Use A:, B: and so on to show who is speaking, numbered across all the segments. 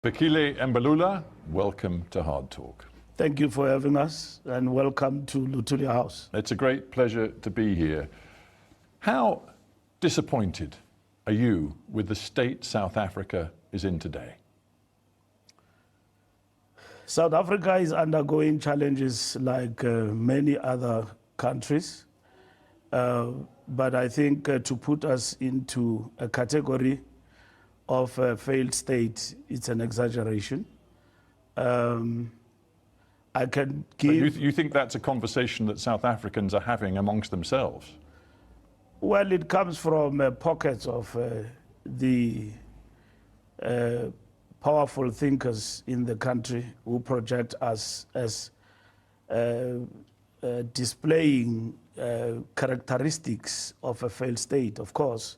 A: Fikile and Mbalula, welcome to Hard Talk.
B: Thank you for having us, and welcome to Lutulia House.
A: It's a great pleasure to be here. How disappointed are you with the state South Africa is in today?
B: South Africa is undergoing challenges like many other countries, but I think to put us into a category of a failed state, it's an exaggeration. I can give...
A: You think that's a conversation that South Africans are having amongst themselves?
B: Well, it comes from pockets of the powerful thinkers in the country who project us as displaying characteristics of a failed state. Of course,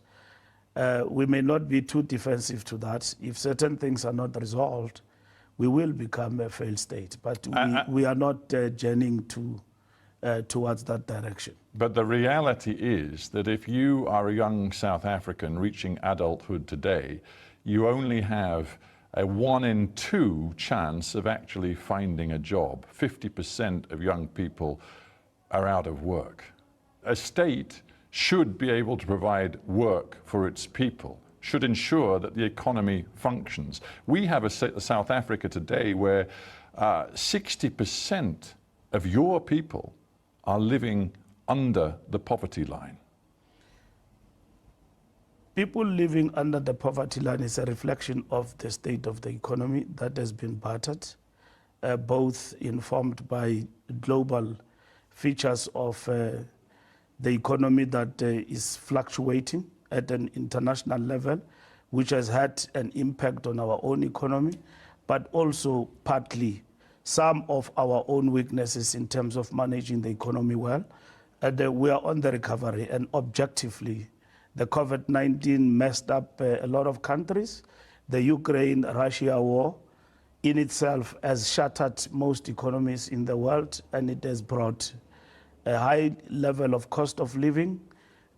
B: we may not be too defensive to that. If certain things are not resolved, we will become a failed state. But we are not journeying towards that direction.
A: But the reality is that if you are a young South African reaching adulthood today, you only have a 1 in 2 chance of actually finding a job. 50% of young people are out of work. A state should be able to provide work for its people, should ensure that the economy functions. We have a South Africa today where 60% of your people are living under the poverty line.
B: People living under the poverty line is a reflection of the state of the economy that has been battered, both informed by global features of the economy that is fluctuating at an international level, which has had an impact on our own economy, but also partly some of our own weaknesses in terms of managing the economy well. And we are on the recovery, and objectively, the COVID-19 messed up a lot of countries. The Ukraine-Russia war in itself has shattered most economies in the world, and it has brought a high level of cost of living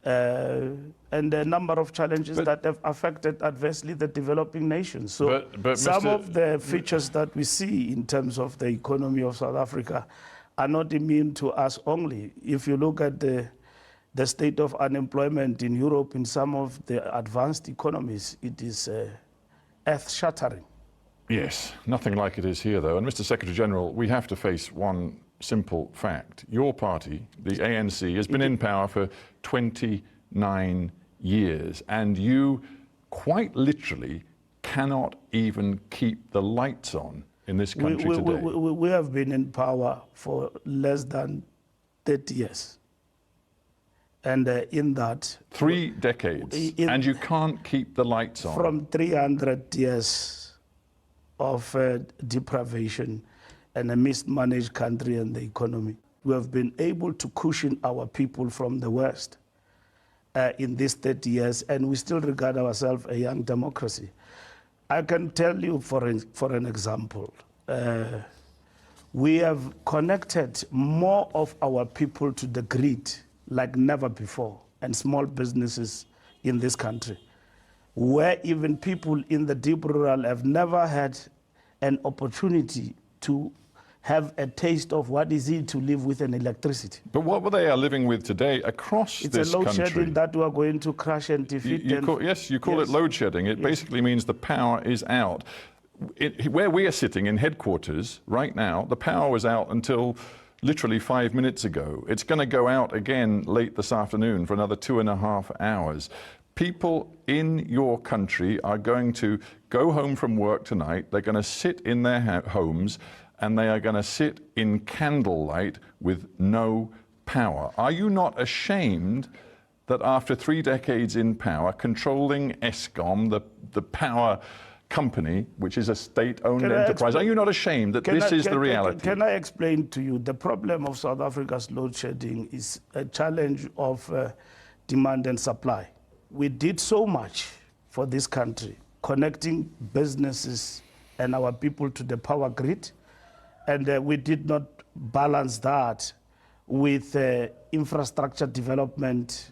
B: and a number of challenges that have affected adversely the developing nations. So
A: but
B: some of the features that we see in terms of the economy of South Africa are not immune to us only. If you look at the state of unemployment in Europe, in some of the advanced economies, it is earth-shattering.
A: Yes, nothing like it is here, though. And Mr. Secretary General, we have to face one simple fact. Your party, the ANC, has been in power for 29 years, and you quite literally cannot even keep the lights on in this country today.
B: We have been in power for less than 30 years. And in that...
A: 3 decades, and you can't keep the lights on.
B: From 300 years of deprivation and a mismanaged country and the economy, we have been able to cushion our people from the West in these 30 years, and we still regard ourselves a young democracy. I can tell you, for an example, we have connected more of our people to the grid like never before, and small businesses in this country, where even people in the deep rural have never had an opportunity to have a taste of what is it to live with an electricity.
A: But what they are living with today across this country...
B: It's a load shedding that we are going to crash and defeat.
A: Yes, you call it load shedding. It basically means the power is out. Where we are sitting in headquarters right now, the power was out until literally 5 minutes ago. It's going to go out again late this afternoon for another 2.5 hours. People in your country are going to go home from work tonight. They're going to sit in their homes, and they are going to sit in candlelight with no power. Are you not ashamed that after 3 decades in power, controlling Eskom, the power company, which is a state-owned enterprise, are you not ashamed that this is the reality?
B: Can I explain to you? The problem of South Africa's load shedding is a challenge of demand and supply. We did so much for this country, connecting businesses and our people to the power grid, and we did not balance that with infrastructure development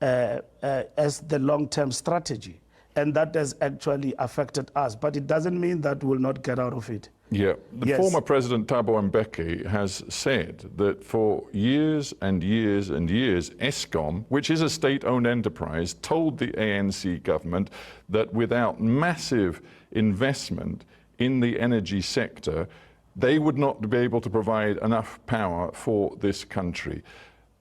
B: as the long-term strategy. And that has actually affected us. But it doesn't mean that we'll not get out of it.
A: Yeah, the
B: Yes.
A: former President Thabo Mbeki has said that for years and years and years, Eskom, which is a state-owned enterprise, told the ANC government that without massive investment in the energy sector, they would not be able to provide enough power for this country.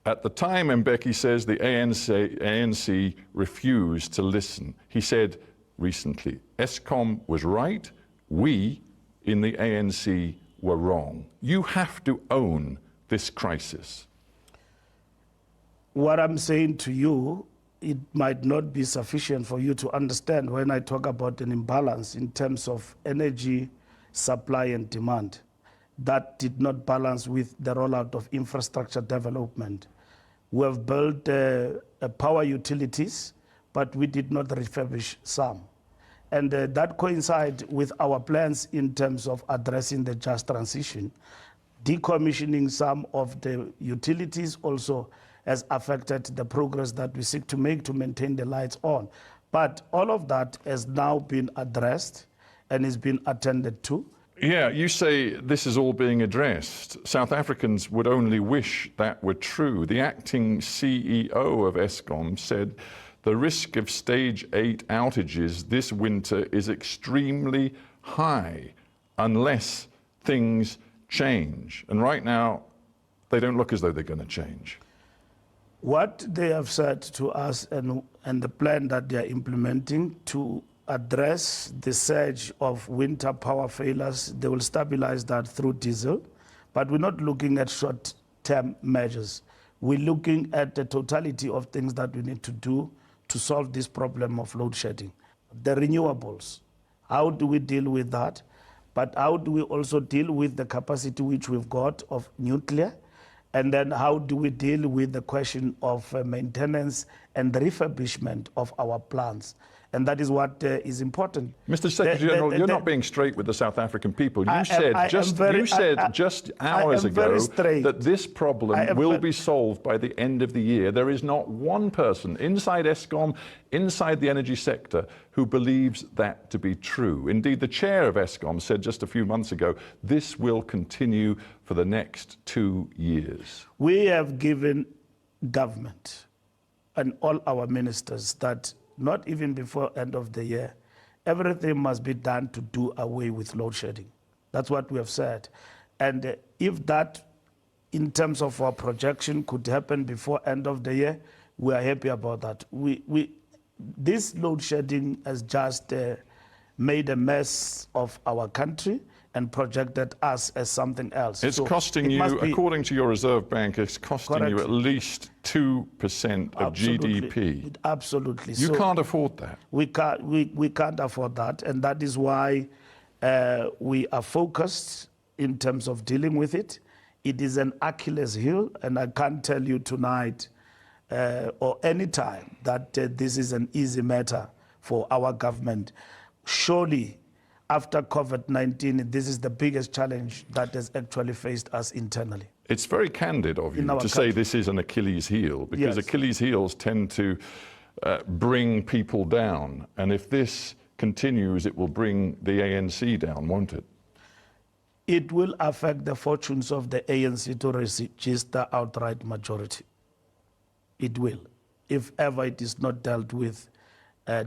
A: At the time, Mbeki says the ANC refused to listen. He said recently, Eskom was right, we in the ANC were wrong. You have to own this crisis.
B: What I'm saying to you, it might not be sufficient for you to understand when I talk about an imbalance in terms of energy supply and demand. That did not balance with the rollout of infrastructure development. We have built power utilities, but we did not refurbish some. And that coincides with our plans in terms of addressing the just transition. Decommissioning some of the utilities also has affected the progress that we seek to make to maintain the lights on. But all of that has now been addressed and is being attended to.
A: Yeah, you say this is all being addressed. South Africans would only wish that were true. The acting CEO of Eskom said the risk of stage 8 outages this winter is extremely high unless things change. And right now, they don't look as though they're going to change.
B: What they have said to us and the plan that they are implementing to address the surge of winter power failures, they will stabilize that through diesel. But we're not looking at short-term measures. We're looking at the totality of things that we need to do to solve this problem of load shedding. The renewables, how do we deal with that? But how do we also deal with the capacity which we've got of nuclear? And then how do we deal with the question of maintenance and refurbishment of our plants? And that is what is important.
A: Mr. Secretary General, you're not being straight with the South African people. You said just hours ago that this problem will be solved by the end of the year. There is not one person inside Eskom, inside the energy sector, who believes that to be true. Indeed, the chair of Eskom said just a few months ago, this will continue for the next 2 years.
B: We have given government and all our ministers that not even before end of the year, everything must be done to do away with load shedding. That's what we have said. And if that, in terms of our projection, could happen before end of the year, we are happy about that. This load shedding has just made a mess of our country and projected us as something else.
A: It's costing you, according to your Reserve Bank, it's costing you at least 2% of GDP.
B: Absolutely.
A: You can't afford that.
B: We can't afford that, and that is why we are focused in terms of dealing with it. It is an Achilles heel, and I can't tell you tonight or any time that this is an easy matter for our government. Surely, after COVID-19, this is the biggest challenge that has actually faced us internally.
A: It's very candid of you to say this is an Achilles heel, because Achilles heels tend to bring people down. And if this continues, it will bring the ANC down, won't it?
B: It will affect the fortunes of the ANC to register outright majority. It will. If ever it is not dealt with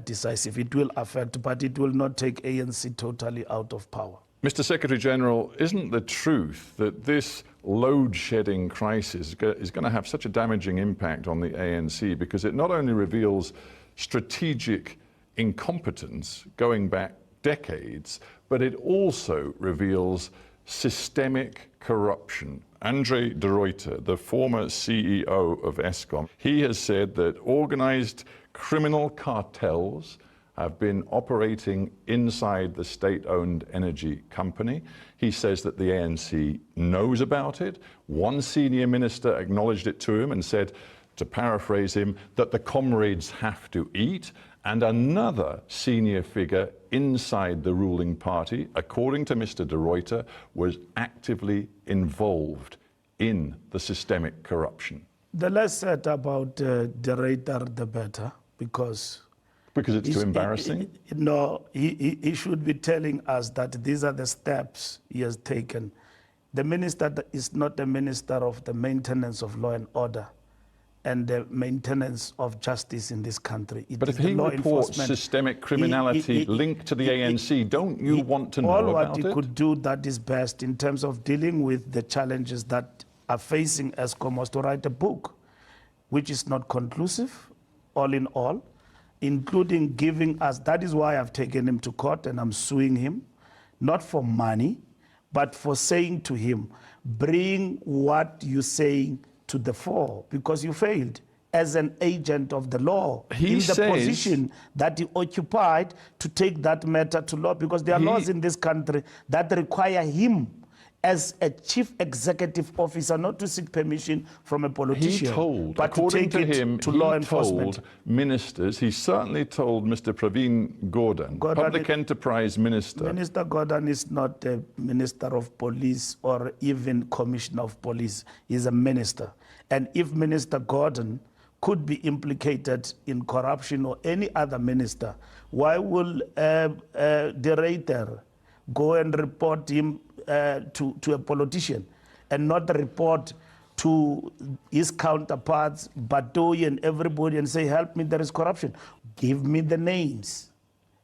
B: decisive, it will affect, but it will not take ANC totally out of power.
A: Mr. Secretary General, isn't the truth that this load-shedding crisis is going to have such a damaging impact on the ANC because it not only reveals strategic incompetence going back decades, but it also reveals systemic corruption? Andre de Ruyter, the former CEO of Eskom, he has said that organized criminal cartels have been operating inside the state-owned energy company. He says that the ANC knows about it. One senior minister acknowledged it to him and said, to paraphrase him, that the comrades have to eat. And another senior figure inside the ruling party, according to Mr. de Ruyter, was actively involved in the systemic corruption.
B: The less said about de Ruyter, the better, because
A: Because it's too embarrassing?
B: No, he should be telling us that these are the steps he has taken. The minister is not a minister of the maintenance of law and order and the maintenance of justice in this country. It
A: But
B: is
A: if
B: the
A: he
B: law
A: reports
B: enforcement.
A: systemic criminality linked to the ANC, don't you want to know
B: all what
A: about
B: he
A: it?
B: could do that is best in terms of dealing with the challenges that are facing ESCOM was to write a book, which is not conclusive, all in all, including giving us, that is why I've taken him to court and I'm suing him, not for money, but for saying to him, bring what you're saying to the fore, because you failed as an agent of the law in the position that he occupied to take that matter to law, because there are laws in this country that require him as a chief executive officer not to seek permission from a politician,
A: He told,
B: but
A: according
B: to take
A: to
B: it
A: him,
B: to
A: he
B: law enforcement.
A: told ministers, he certainly told Mr. Praveen Gordhan, Public Enterprise Minister.
B: Minister Gordhan is not a minister of police or even commissioner of police. He's a minister. And if Minister Gordhan could be implicated in corruption or any other minister, why will the Reiter go and report him to a politician and not report to his counterparts, Batoy and everybody, and say, help me, there is corruption. Give me the names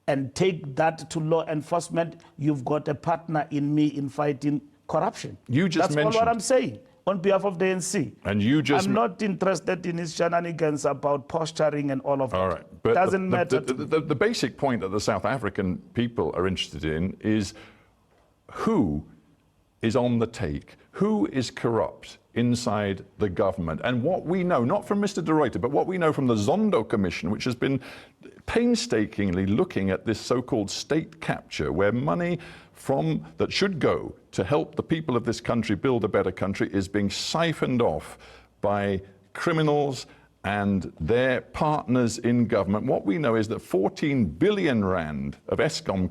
B: and take that to law enforcement. You've got a partner in me in fighting corruption. That's all what I'm saying on behalf of the ANC.
A: And I'm
B: not interested in his shenanigans about posturing and all of that.
A: All right. But
B: doesn't matter.
A: The basic point that the South African people are interested in is who is on the take, who is corrupt inside the government. And what we know, not from Mr. De Ruyter, but what we know from the Zondo Commission, which has been painstakingly looking at this so-called state capture, where money that should go to help the people of this country build a better country is being siphoned off by criminals and their partners in government. What we know is that 14 billion rand of ESCOM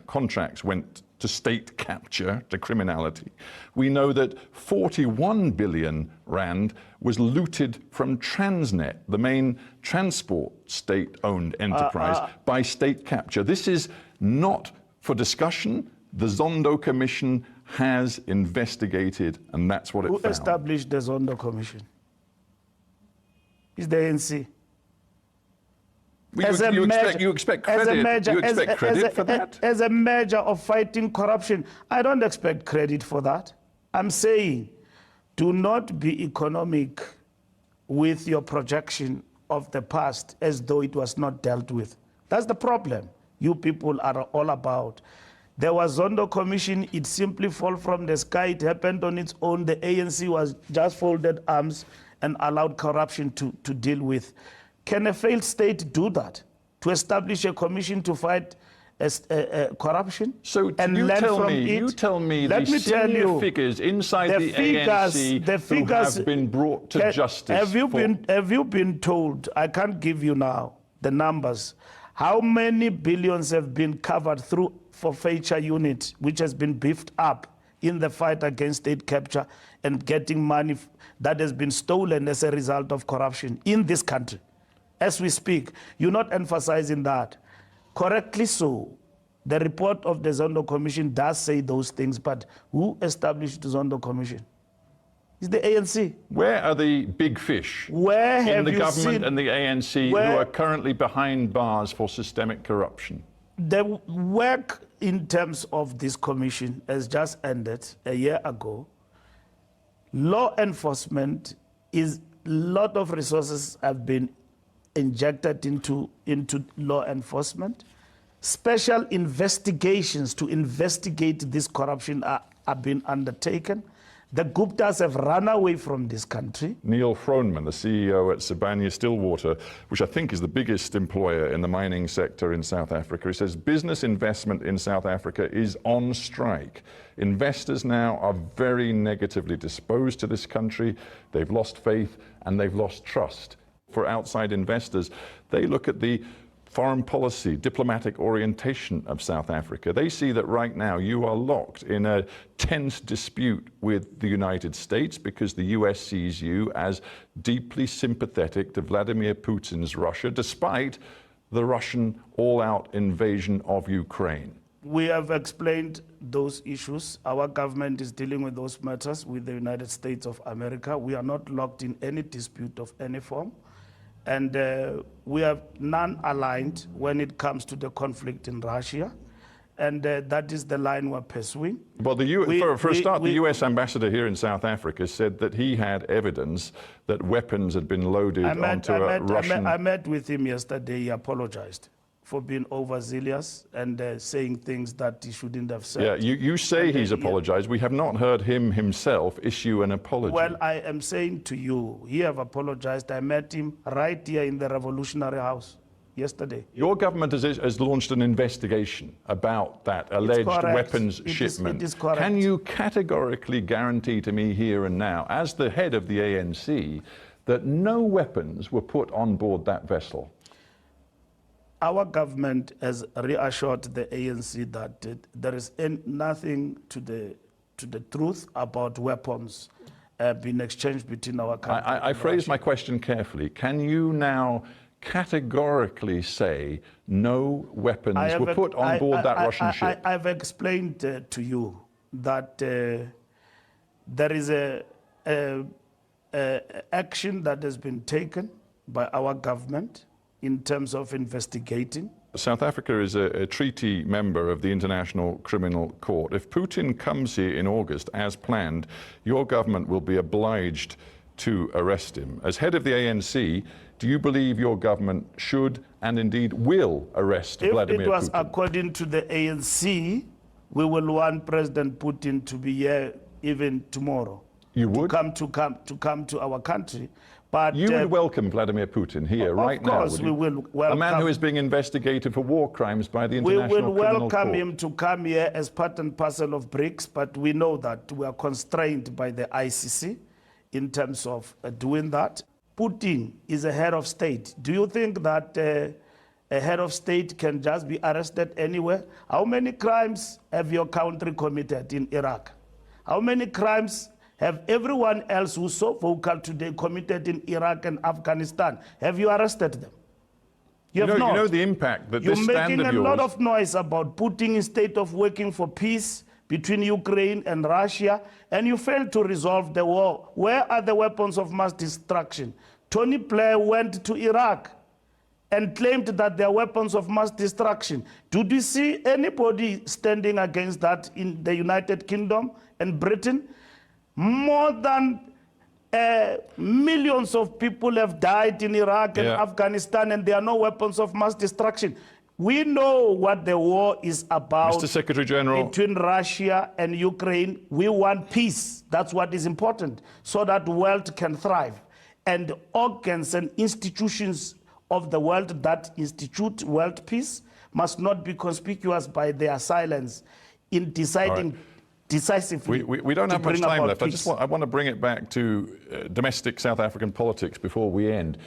A: contracts went to state capture, to criminality. We know that 41 billion rand was looted from Transnet, the main transport state-owned enterprise, by state capture. This is not for discussion. The Zondo Commission has investigated, and that's what it found.
B: Who established the Zondo Commission? It's the ANC.
A: You expect credit for that?
B: As a measure of fighting corruption, I don't expect credit for that. I'm saying, do not be economic with your projection of the past as though it was not dealt with. That's the problem you people are all about. There was Zondo Commission, it simply fell from the sky, it happened on its own. The ANC was just folded arms and allowed corruption to deal with. Can a failed state do that? To establish a commission to fight corruption?
A: So you tell me the senior figures inside the ANC who have been brought to justice.
B: Have you been told, I can't give you now the numbers, how many billions have been covered through forfeiture unit, which has been beefed up in the fight against state capture and getting money that has been stolen as a result of corruption in this country? As we speak, you're not emphasizing that. Correctly so. The report of the Zondo Commission does say those things, but who established the Zondo Commission? It's the ANC.
A: Where are the big fish in the government and the ANC who are currently behind bars for systemic corruption?
B: The work in terms of this commission has just ended a year ago. Law enforcement is, a lot of resources have been injected into law enforcement. Special investigations to investigate this corruption are being undertaken. The Guptas have run away from this country.
A: Neil Froneman, the CEO at Sibanye-Stillwater, which I think is the biggest employer in the mining sector in South Africa, he says business investment in South Africa is on strike. Investors now are very negatively disposed to this country. They've lost faith and they've lost trust. For outside investors, they look at the foreign policy, diplomatic orientation of South Africa. They see that right now you are locked in a tense dispute with the United States because the US sees you as deeply sympathetic to Vladimir Putin's Russia, despite the Russian all-out invasion of Ukraine?
B: We have explained those issues. Our government is dealing with those matters with the United States of America. We are not locked in any dispute of any form. And we are non-aligned when it comes to the conflict in Russia. And that is the line we're pursuing.
A: Well, for a start, the US ambassador here in South Africa said that he had evidence that weapons had been loaded onto a Russian...
B: I met with him yesterday. He apologized for being overzealous and saying things that he shouldn't have said.
A: Yeah, you say he's apologized. We have not heard him himself issue an apology.
B: Well, I am saying to you, he have apologized. I met him right here in the Revolutionary House yesterday.
A: Your government has launched an investigation about that alleged weapons shipment.
B: It is correct.
A: Can you categorically guarantee to me here and now, as the head of the ANC, that no weapons were put on board that vessel?
B: Our government has reassured the ANC that there is nothing to the truth about weapons being exchanged between our countries.
A: I phrased my question carefully. Can you now categorically say no weapons were put on board that Russian ship?
B: I've explained to you that there is a action that has been taken by our government in terms of investigating.
A: South Africa is a treaty member of the International Criminal Court. If Putin comes here in August as planned, your government will be obliged to arrest him. As head of the ANC, do you believe your government should and indeed will arrest Vladimir Putin?
B: If it was according to the ANC, we will want President Putin to be here even tomorrow.
A: You would?
B: To come to our country. But
A: you would welcome Vladimir Putin here right now?
B: Of course we will welcome.
A: A man who is being investigated for war crimes by the International Criminal Court.
B: We will welcome him to come here as part and parcel of BRICS, but we know that we are constrained by the ICC in terms of doing that. Putin is a head of state. Do you think that a head of state can just be arrested anywhere? How many crimes have your country committed in Iraq? How many crimes have everyone else who's so vocal today committed in Iraq and Afghanistan? Have you arrested them? You have not.
A: You know the impact that this stand of yours...
B: You're making a lot of noise about putting in state of working for peace between Ukraine and Russia, and you failed to resolve the war. Where are the weapons of mass destruction? Tony Blair went to Iraq and claimed that there are weapons of mass destruction. Did you see anybody standing against that in the United Kingdom and Britain? More than millions of people have died in Iraq and Afghanistan, and there are no weapons of mass destruction. We know what the war is about.
A: Mr. Secretary General,
B: between Russia and Ukraine. We want peace. That's what is important, so that the world can thrive. And organs and institutions of the world that institute world peace must not be conspicuous by their silence in deciding decisively.
A: We don't have much time left. I want to bring it back to domestic South African politics before we end.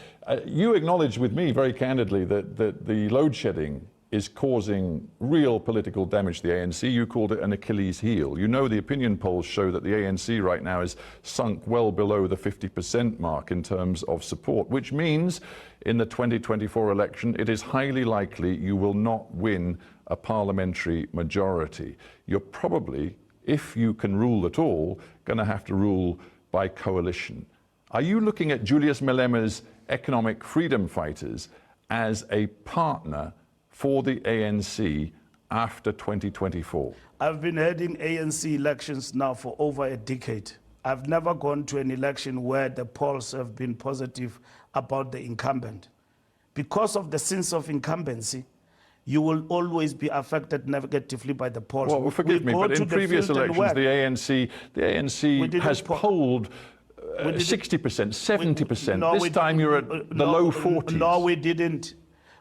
A: You acknowledge with me very candidly that the load shedding is causing real political damage to the ANC. You called it an Achilles heel. You know the opinion polls show that the ANC right now is sunk well below the 50% mark in terms of support, which means in the 2024 election, it is highly likely you will not win a parliamentary majority. You're probably, if you can rule at all, going to have to rule by coalition. Are you looking at Julius Malema's economic freedom fighters as a partner for the ANC after 2024?
B: I've been heading ANC elections now for over a decade. I've never gone to an election where the polls have been positive about the incumbent. Because of the sense of incumbency, you will always be affected negatively by the polls.
A: Well, forgive me, but in previous elections, the ANC has polled 60%, 70%. This time you're at the low 40s.
B: No, we didn't.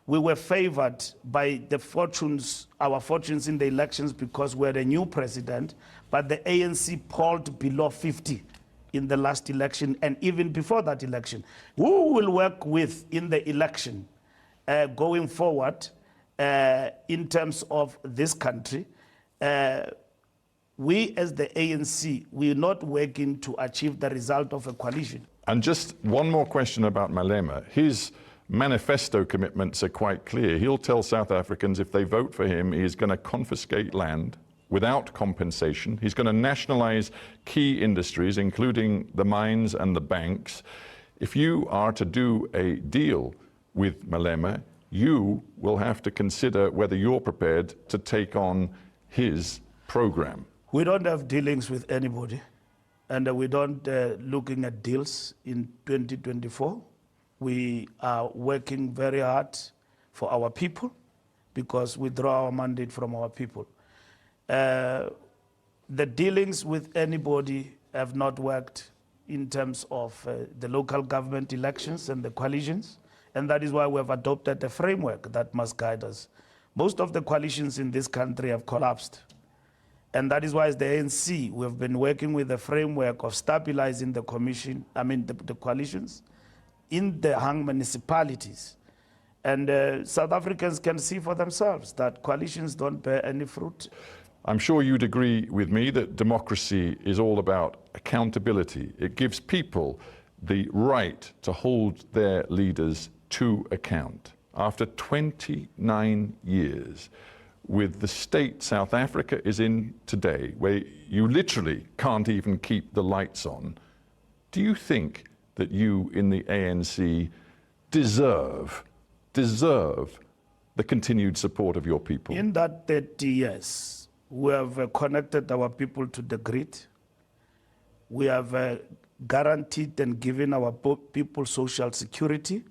B: We were favored by the fortunes, our fortunes in the elections, because we're the new president, but the ANC polled below 50 in the last election and even before that election. Who will work with in the election going forward in terms of this country? We as the ANC, we're not working to achieve the result of a coalition.
A: And just one more question about Malema. His manifesto commitments are quite clear. He'll tell South Africans if they vote for him, he's going to confiscate land without compensation. He's going to nationalize key industries, including the mines and the banks. If you are to do a deal with Malema, you will have to consider whether you're prepared to take on his program.
B: We don't have dealings with anybody, and we don't looking at deals in 2024. We are working very hard for our people because we draw our mandate from our people. The dealings with anybody have not worked in terms of the local government elections and the coalitions, and that is why we have adopted a framework that must guide us. Most of the coalitions in this country have collapsed, and that is why as the ANC, we have been working with the framework of stabilizing the the coalitions in the hung municipalities. And South Africans can see for themselves that coalitions don't bear any fruit.
A: I'm sure you'd agree with me that democracy is all about accountability. It gives people the right to hold their leaders to account. After 29 years, with the state South Africa is in today, where you literally can't even keep the lights on, do you think that you in the ANC deserve the continued support of your people?
B: In that 30 years, we have connected our people to the grid. We have guaranteed and given our people social security.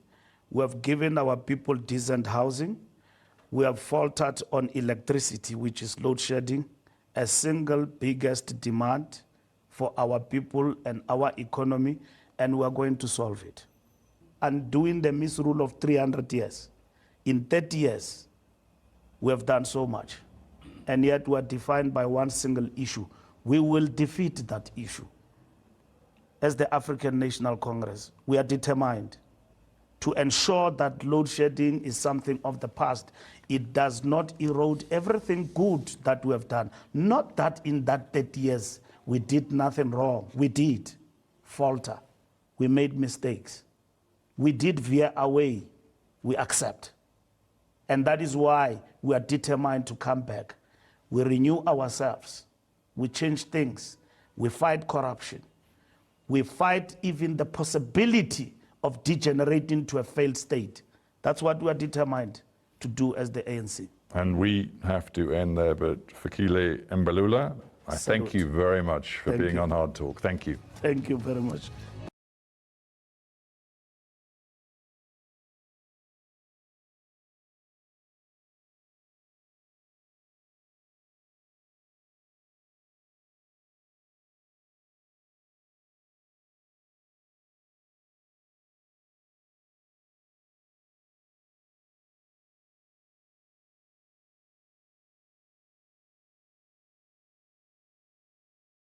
B: We have given our people decent housing. We have faltered on electricity, which is load shedding, a single biggest demand for our people and our economy, and we are going to solve it. And doing the misrule of 300 years, in 30 years, we have done so much. And yet we are defined by one single issue. We will defeat that issue. As the African National Congress, we are determined to ensure that load shedding is something of the past. It does not erode everything good that we have done. Not that in that 30 years we did nothing wrong. We did falter. We made mistakes. We did veer away. We accept. And that is why we are determined to come back. We renew ourselves. We change things. We fight corruption. We fight even the possibility of degenerating to a failed state. That's what we are determined to do as the ANC.
A: And we have to end there, but Fikile Mbalula, I thank you very much for being on Hard Talk. Thank you.
B: Thank you very much.